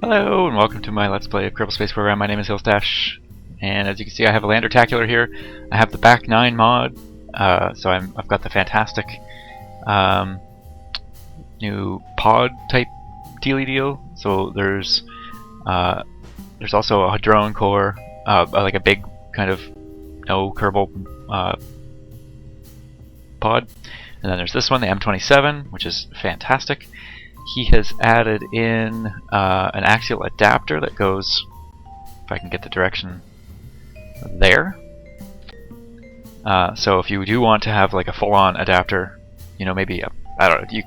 Hello and welcome to my Let's Play of Kerbal Space Program. My name is Hillstache, and as you can see I have a Landertacular here. I have the Bac9 mod, so I've got the fantastic new pod type dealy deal. So there's also a drone core, like a big kind of no Kerbal pod, and then there's this one, the M27, which is fantastic. He has added in an axial adapter that goes, if I can get the direction there. So if you do want to have like a full-on adapter, you know, maybe I don't know,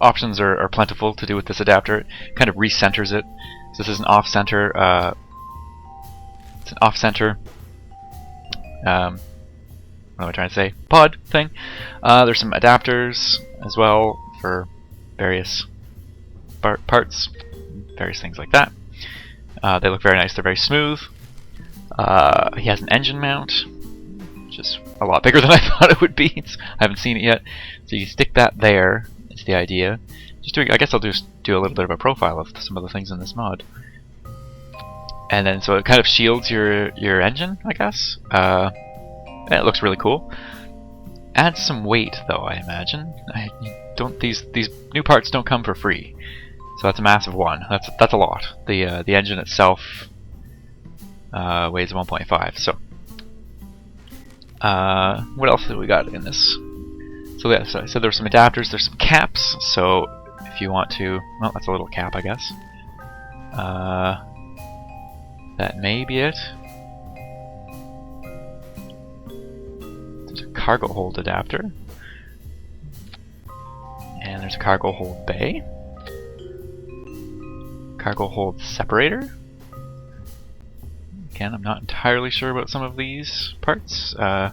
options are plentiful to do with this adapter. It kind of recenters it. So this is an off-center. It's an off-center. What am I trying to say? Pod thing. There's some adapters as well for various parts, various things like that. They look very nice. They're very smooth. He has an engine mount, which is a lot bigger than I thought it would be. I haven't seen it yet. So you stick that there. Is the idea. I guess I'll just do a little bit of a profile of some of the things in this mod. And then so it kind of shields your engine, I guess. And it looks really cool. Adds some weight though, I imagine. These new parts don't come for free, so that's a massive one. That's a lot. The engine itself weighs 1.5. So what else have we got in this? So yeah, so I said there's some adapters. There's some caps. So if you want to, well, that's a little cap, I guess. That may be it. There's a cargo hold adapter. And there's a cargo hold bay. Cargo hold separator. Again, I'm not entirely sure about some of these parts. Let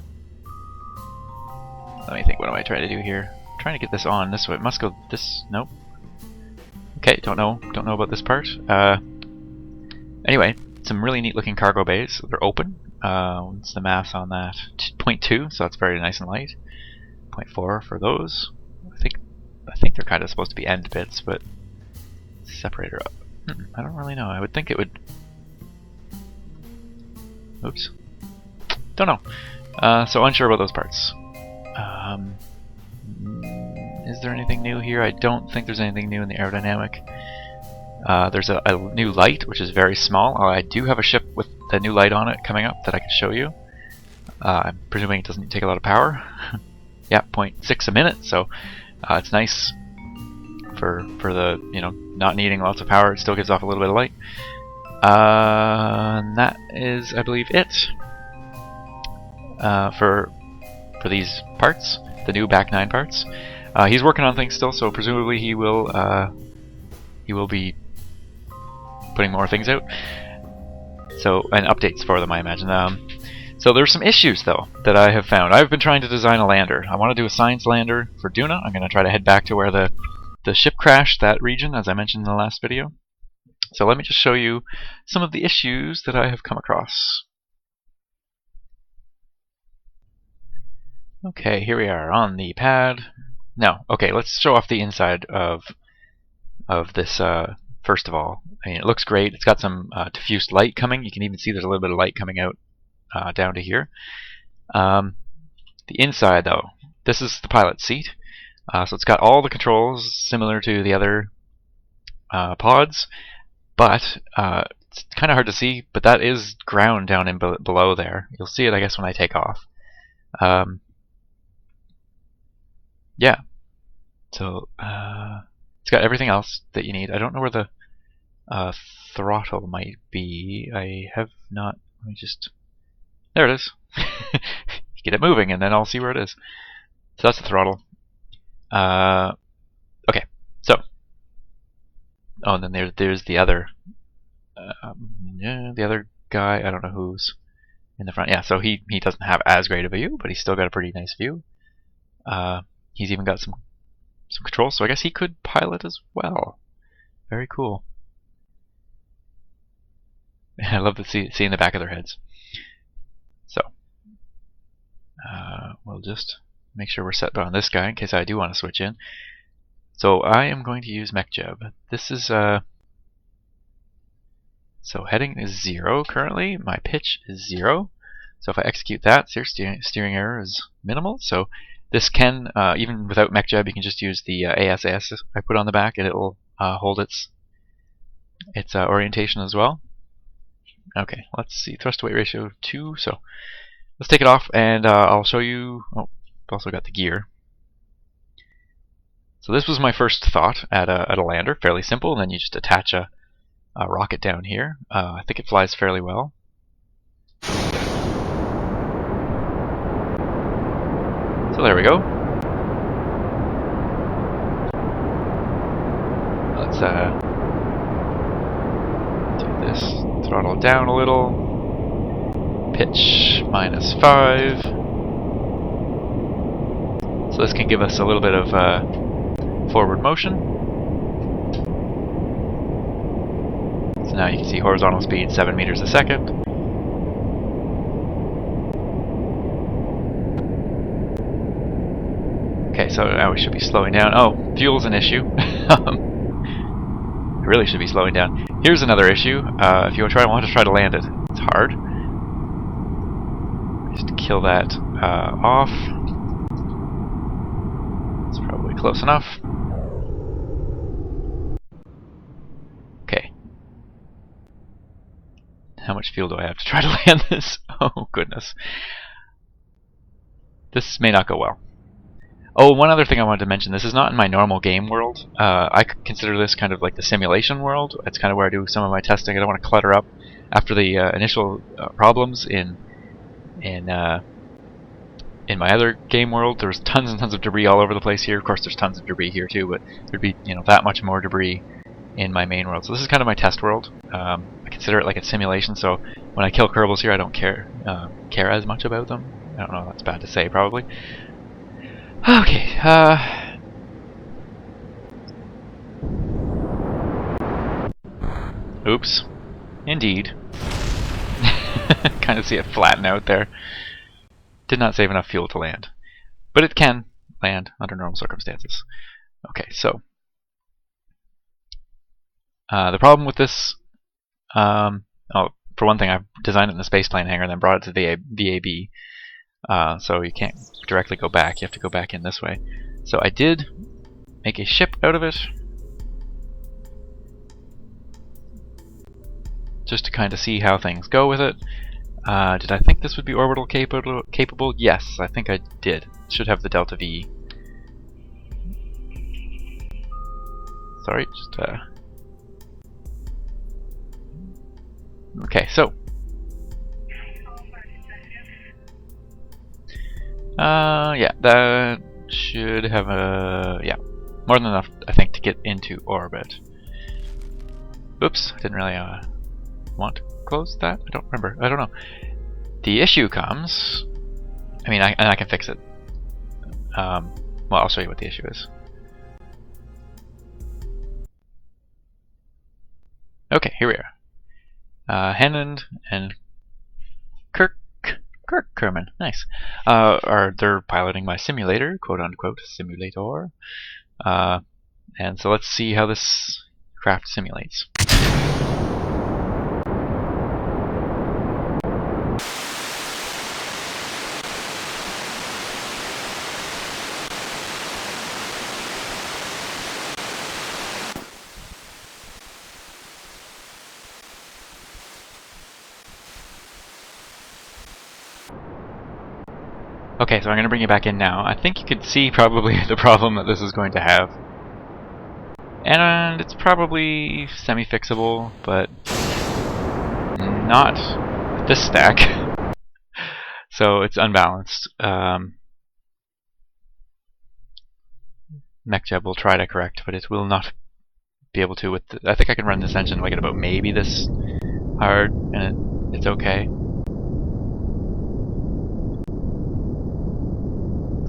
me think, what am I trying to do here? I'm trying to get this on this way. It must go this, nope. Okay, don't know about this part. Anyway, some really neat looking cargo bays. They're open. What's the mass on that? 0.2, so that's very nice and light. 0.4 for those. I think they're kind of supposed to be end bits, but separator up. I don't really know. I would think it would. Oops. Don't know. So unsure about those parts. Is there anything new here? I don't think there's anything new in the aerodynamic. There's a new light, which is very small. I do have a ship with a new light on it coming up that I can show you. I'm presuming it doesn't take a lot of power. Yeah, 0.6 a minute, so it's nice for the, you know, not needing lots of power. It still gives off a little bit of light. And that is, I believe, it for these parts, the new Bac9 parts. He's working on things still, so presumably he will be putting more things out. So, and updates for them, I imagine. So there's some issues though that I have found. I've been trying to design a lander. I want to do a science lander for Duna. I'm going to try to head back to where the ship crashed, that region, as I mentioned in the last video. So let me just show you some of the issues that I have come across. Okay, here we are on the pad. Now, okay, let's show off the inside of this first of all. I mean, it looks great. It's got some diffused light coming. You can even see there's a little bit of light coming out down to here. The inside, though, this is the pilot seat. So it's got all the controls similar to the other pods, but it's kind of hard to see. But that is ground down in below there. You'll see it, I guess, when I take off. Yeah. So it's got everything else that you need. I don't know where the throttle might be. I have not. Let me just. There it is. Get it moving, and then I'll see where it is. So that's the throttle. Okay. So. Oh, and then there's the other. Yeah, the other guy. I don't know who's in the front. Yeah. So he doesn't have as great of a view, but he's still got a pretty nice view. He's even got some controls, so I guess he could pilot as well. Very cool. I love to seeing the back of their heads. So we'll just make sure we're set on this guy in case I do want to switch in. So I am going to use MechJeb. This is So heading is 0 currently. My pitch is 0. So if I execute that, steering error is minimal. So this can, even without MechJeb, you can just use the ASS I put on the back, and it will hold its orientation as well. Okay, let's see. Thrust to weight ratio 2. So let's take it off, and I'll show you. Oh, I've also got the gear. So this was my first thought at a lander. Fairly simple. And then you just attach a rocket down here. I think it flies fairly well. So there we go. Let's do this. Throttle down a little. Pitch -5. So this can give us a little bit of forward motion. So now you can see horizontal speed 7 meters a second. Okay, so now we should be slowing down. Oh, fuel's an issue. I really should be slowing down. Here's another issue. If you want to try to land it, it's hard. Just kill that off. It's probably close enough. Okay. How much fuel do I have to try to land this? Oh, goodness. This may not go well. Oh, one other thing I wanted to mention. This is not in my normal game world. I consider this kind of like the simulation world. It's kind of where I do some of my testing. I don't want to clutter up after the initial problems in my other game world. There's tons and tons of debris all over the place here. Of course, there's tons of debris here too, but there'd be that much more debris in my main world. So this is kind of my test world. I consider it like a simulation. So when I kill Kerbals here, I don't care as much about them. I don't know. That's bad to say, probably. Okay, oops. Indeed. Kind of see it flatten out there. Did not save enough fuel to land. But it can land under normal circumstances. Okay, so the problem with this, for one thing, I've designed it in the spaceplane hangar and then brought it to the VAB. So you can't directly go back, you have to go back in this way. So I did make a ship out of it, just to kind of see how things go with it. Did I think this would be orbital capable? Yes, I think I did. It should have the delta V. Sorry, just okay, so yeah, that should have more than enough, I think, to get into orbit. Oops, I didn't really want to close that. I don't remember. I don't know. The issue comes. I mean, I can fix it. Well, I'll show you what the issue is. Okay, here we are. Hennond and Kerman, nice. They're piloting my simulator, quote unquote simulator. And so let's see how this craft simulates. Okay, so I'm going to bring you back in now. I think you could see probably the problem that this is going to have. And it's probably semi-fixable, but not this stack. So it's unbalanced. MechJeb will try to correct, but it will not be able to with I think I can run this engine like at about maybe this hard, and it's okay.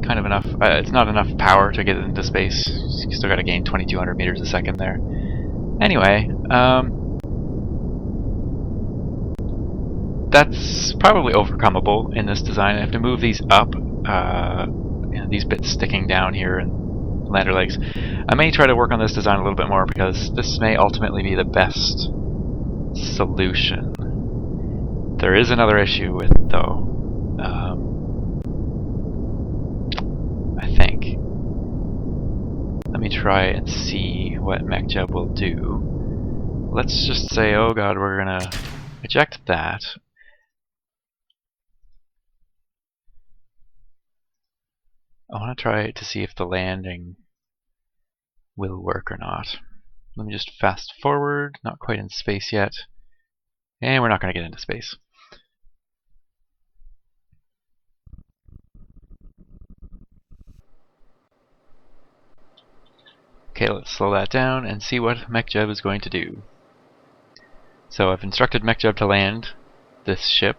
Kind of enough. It's not enough power to get it into space. You still got to gain 2,200 meters a second there. Anyway, that's probably overcomeable in this design. I have to move these up, these bits sticking down here and lander legs. I may try to work on this design a little bit more because this may ultimately be the best solution. There is another issue with it, though. I think. Let me try and see what MechJeb will do. Let's just say, oh god, we're gonna eject that. I want to try to see if the landing will work or not. Let me just fast forward, not quite in space yet. And we're not going to get into space. Okay, let's slow that down and see what MechJeb is going to do. So I've instructed MechJeb to land this ship.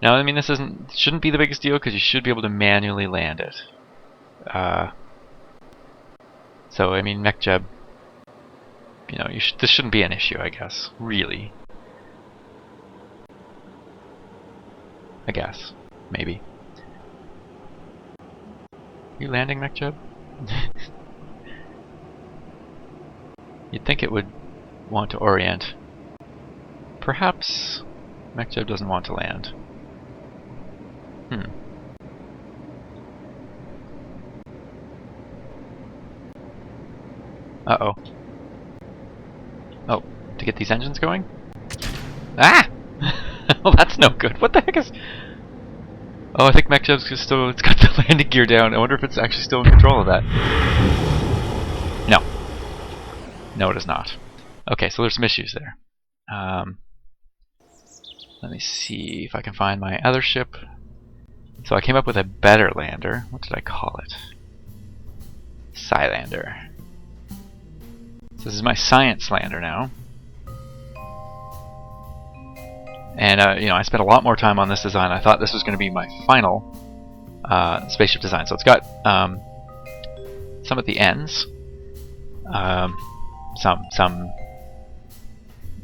Now, I mean, this shouldn't be the biggest deal because you should be able to manually land it. So I mean, MechJeb, you know, this shouldn't be an issue, I guess. Really, I guess, maybe. You landing, MechJeb? You'd think it would want to orient. Perhaps MechJeb doesn't want to land. Uh-oh. Oh, to get these engines going? Ah! Well, that's no good. What the heck is... Oh, I think MechJeb's still... It's got the landing gear down. I wonder if it's actually still in control of that. No. No, it is not. Okay, so there's some issues there. Let me see if I can find my other ship. So I came up with a better lander. What did I call it? Scilander. So this is my science lander now. And you know, I spent a lot more time on this design. I thought this was going to be my final spaceship design. So it's got some at the ends, some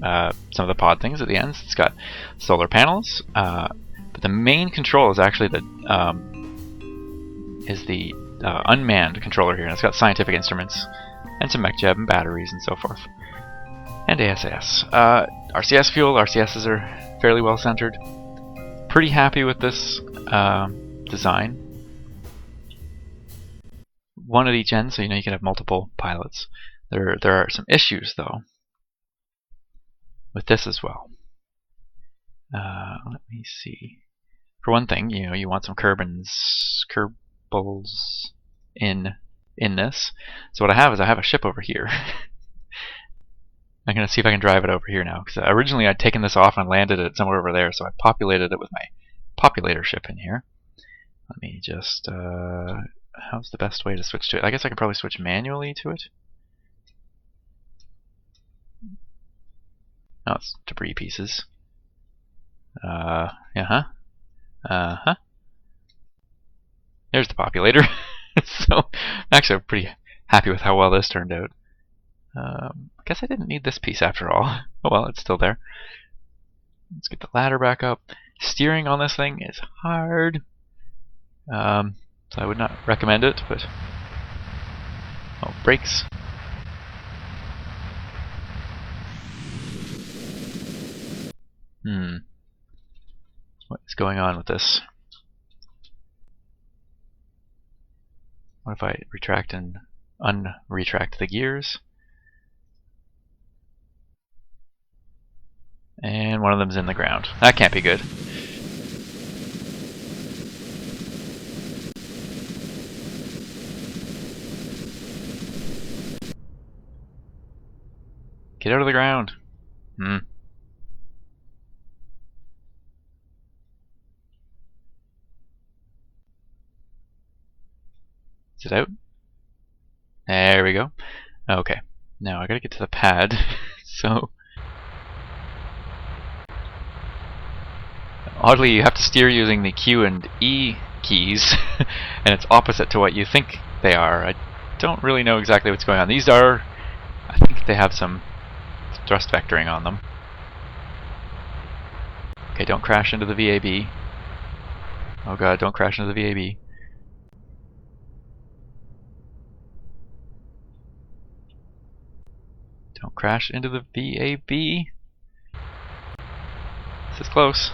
of the pod things at the ends. It's got solar panels, but the main control is actually the unmanned controller here, and it's got scientific instruments and some MechJeb and batteries and so forth, and ASAS. RCS fuel. RCSs are fairly well centered. Pretty happy with this design. One at each end, so you know you can have multiple pilots. There are some issues though with this as well. Let me see. For one thing, you know, you want some kerbals in this. So what I have is I have a ship over here. I'm going to see if I can drive it over here now, because originally I'd taken this off and landed it somewhere over there, so I populated it with my populator ship in here. Let me just... how's the best way to switch to it? I guess I can probably switch manually to it. Oh, it's debris pieces. There's the populator. So, actually, I'm pretty happy with how well this turned out. I guess I didn't need this piece after all. Oh well, it's still there. Let's get the ladder back up. Steering on this thing is hard. So I would not recommend it, but... Oh, brakes. What is going on with this? What if I retract and unretract the gears? And one of them's in the ground. That can't be good. Get out of the ground. Is it out? There we go. Okay. Now I gotta get to the pad. So... Oddly, you have to steer using the Q and E keys, and it's opposite to what you think they are. I don't really know exactly what's going on. These are... I think they have some thrust vectoring on them. Okay, don't crash into the VAB. Oh god, don't crash into the VAB. Don't crash into the VAB. This is close.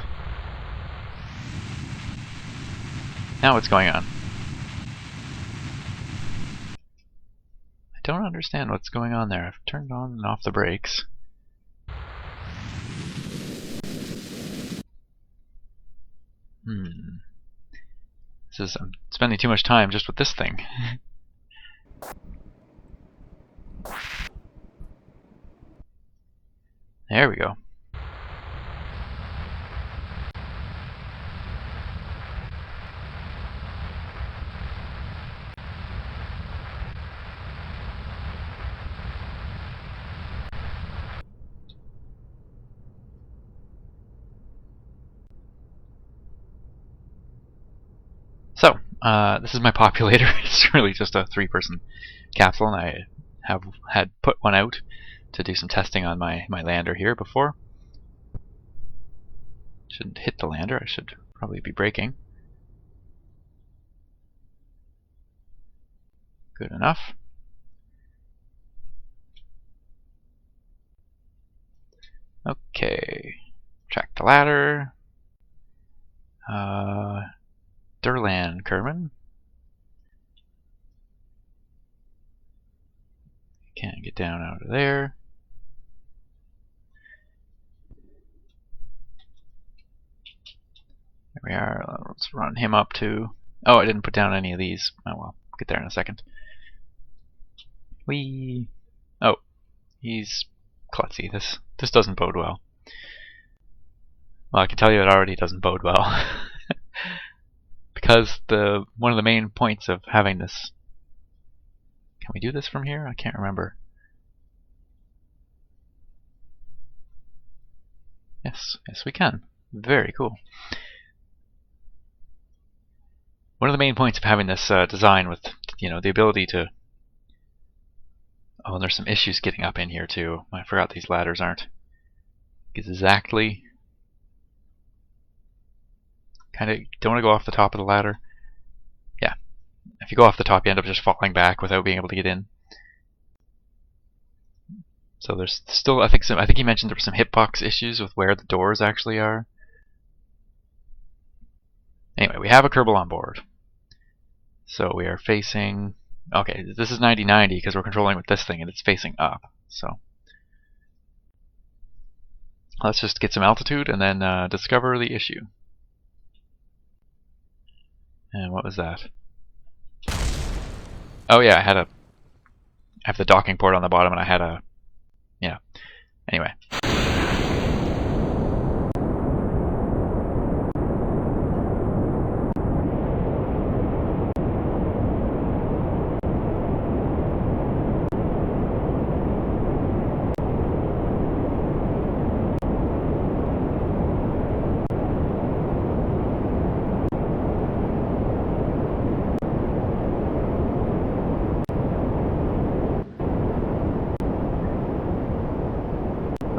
Now what's going on? I don't understand what's going on there. I've turned on and off the brakes. I'm spending too much time just with this thing. There we go. So, this is my populator. It's really just a 3-person capsule, and I had put one out to do some testing on my lander here before. Shouldn't hit the lander, I should probably be braking. Good enough. Okay, track the ladder. Durlan Kerman. Can't get down out of there. There we are. Let's run him up to... Oh, I didn't put down any of these. Oh well, get there in a second. Whee! Oh, he's klutzy. This doesn't bode well. Well, I can tell you it already doesn't bode well. Because one of the main points of having this... Can we do this from here? I can't remember. Yes, we can. Very cool. One of the main points of having this design with, the ability to... Oh, and there's some issues getting up in here too. I forgot these ladders aren't exactly... Kind of don't want to go off the top of the ladder. Yeah, if you go off the top, you end up just falling back without being able to get in. So there's still, I think he mentioned there were some hitbox issues with where the doors actually are. Anyway, we have a Kerbal on board. So we are facing... Okay, this is 90-90 because we're controlling with this thing and it's facing up. So let's just get some altitude and then discover the issue. And what was that? Oh yeah, I have the docking port on the bottom and I had a... Yeah. Anyway.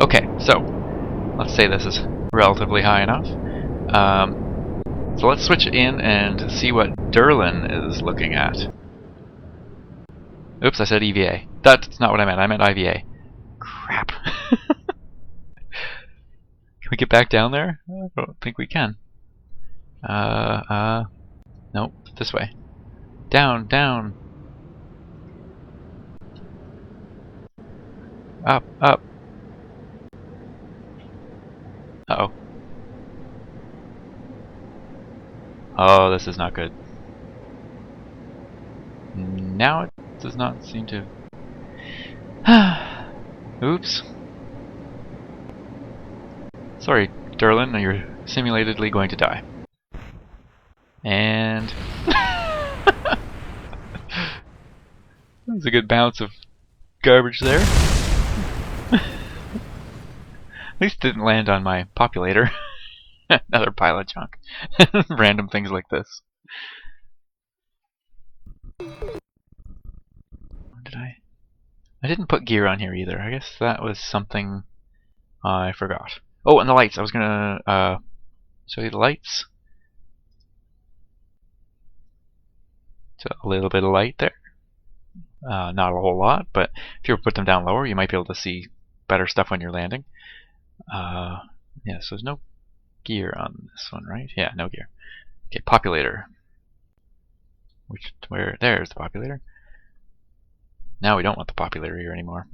Okay, so let's say this is relatively high enough. So let's switch in and see what Durlan is looking at. Oops, I said EVA. That's not what I meant. I meant IVA. Crap. Can we get back down there? I don't think we can. Nope, this way. Down, down. Up, up. Uh-oh. Oh, this is not good. Now it does not seem to... Oops. Sorry, Durlan, you're simulatedly going to die. And... That's a good bounce of garbage there. At least it didn't land on my populator. Another pile of junk. Random things like this. What did I didn't put gear on here either. I guess that was something I forgot. Oh, and the lights. I was gonna show you the lights. So a little bit of light there. Not a whole lot, but if you put them down lower, you might be able to see better stuff when you're landing. Yeah, so there's no gear on this one, right? Yeah, no gear. Okay, populator. There's the populator. Now we don't want the populator here anymore.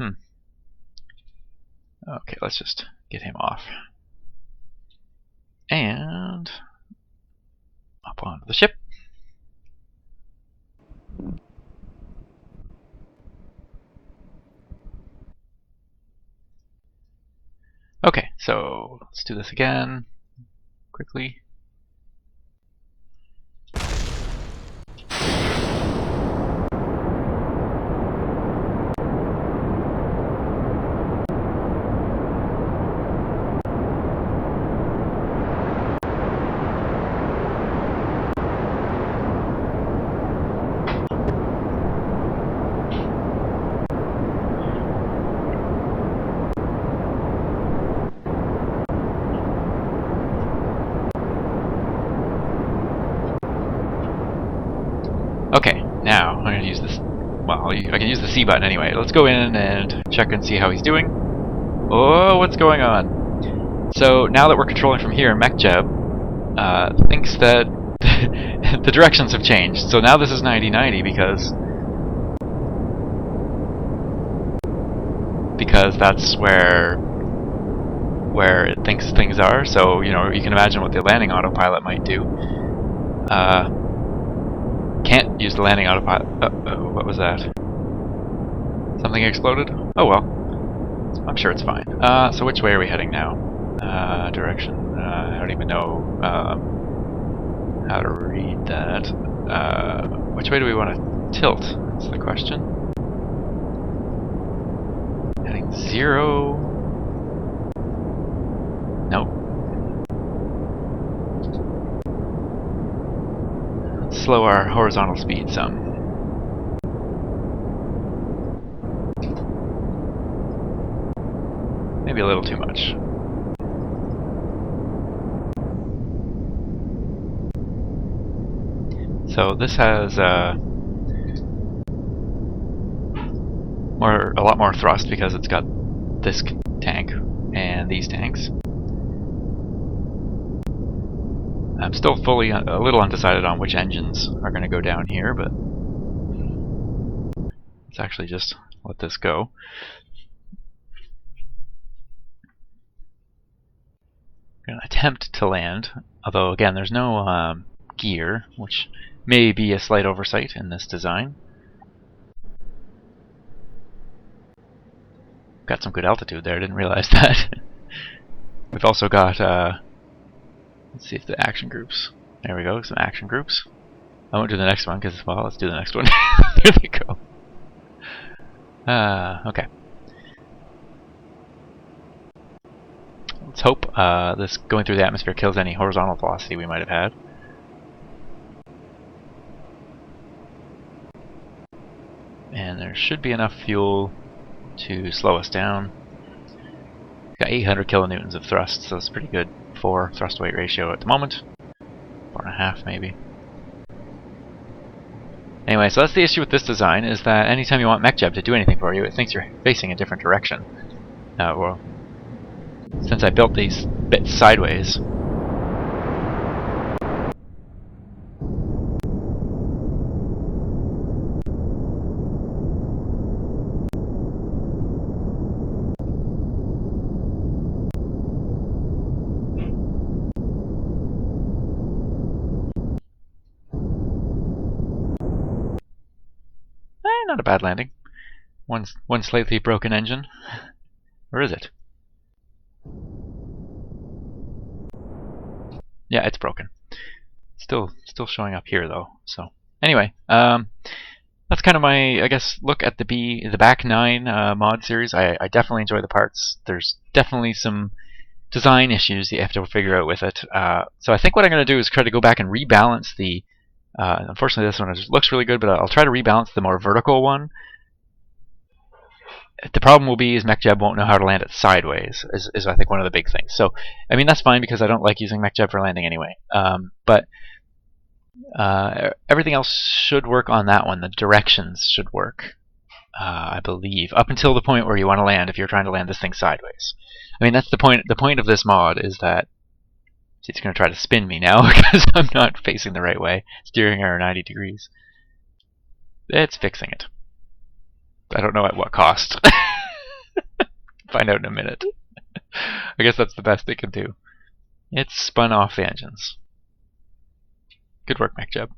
Okay, let's just get him off. And up onto the ship. Okay, so let's do this again quickly. Okay, now I'm going to use this. Well, I can use the C button anyway. Let's go in and check and see how he's doing. Oh, what's going on? So now that we're controlling from here, MechJeb thinks that the directions have changed. So now this is 90-90 because that's where it thinks things are. So you can imagine what the landing autopilot might do. Can't use the landing autopilot. Uh-oh, what was that? Something exploded? Oh well. I'm sure it's fine. So which way are we heading now? Direction. I don't even know how to read that. Which way do we want to tilt? That's the question. Heading 0. Nope. Slow our horizontal speed some. Maybe a little too much. So this has a lot more thrust because it's got this tank and these tanks. I'm still a little undecided on which engines are going to go down here, but let's actually just let this go. I'm going to attempt to land, although again there's no gear, which may be a slight oversight in this design. Got some good altitude there, didn't realize that. We've also got let's see if the action groups. There we go, some action groups. I won't do the next one because, well, let's do the next one. There we go. Okay. Let's hope this going through the atmosphere kills any horizontal velocity we might have had. And there should be enough fuel to slow us down. Got 800 kilonewtons of thrust, so it's pretty good for thrust-weight ratio at the moment. 4.5 maybe. Anyway, so that's the issue with this design, is that anytime you want MechJeb to do anything for you, it thinks you're facing a different direction. Well, since I built these bits sideways, not a bad landing. One slightly broken engine. Where is it? Yeah, it's broken. Still showing up here though. So anyway, that's kind of my, I guess, look at the Bac9 mod series. I definitely enjoy the parts. There's definitely some design issues that you have to figure out with it. So I think what I'm going to do is try to go back and rebalance the. Unfortunately, this one looks really good, but I'll try to rebalance the more vertical one. The problem will be is MechJeb won't know how to land it sideways, is I think one of the big things. So, I mean, that's fine because I don't like using MechJeb for landing anyway. But everything else should work on that one. The directions should work, I believe, up until the point where you want to land if you're trying to land this thing sideways. I mean, that's the point. The point of this mod is that See, it's going to try to spin me now because I'm not facing the right way. Steering error 90 degrees. It's fixing it. I don't know at what cost. Find out in a minute. I guess that's the best it can do. It's spun off the engines. Good work, MacJeb.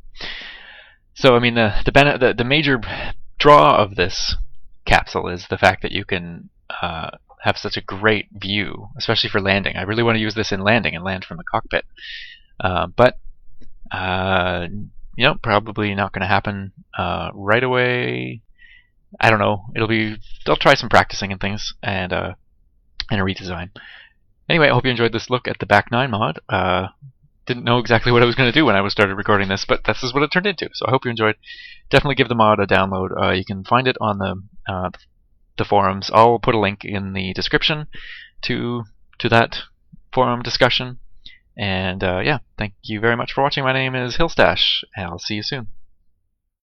So, I mean, the major draw of this capsule is the fact that you can have such a great view, especially for landing. I really want to use this in landing and land from the cockpit. But you know, probably not going to happen right away. I don't know. They'll try some practicing and things and a redesign. Anyway, I hope you enjoyed this look at the Bac9 mod. Didn't know exactly what I was going to do when I started recording this, but this is what it turned into. So I hope you enjoyed. Definitely give the mod a download. You can find it on the forums. I'll put a link in the description to that forum discussion. And yeah, thank you very much for watching. My name is Hillstache, and I'll see you soon.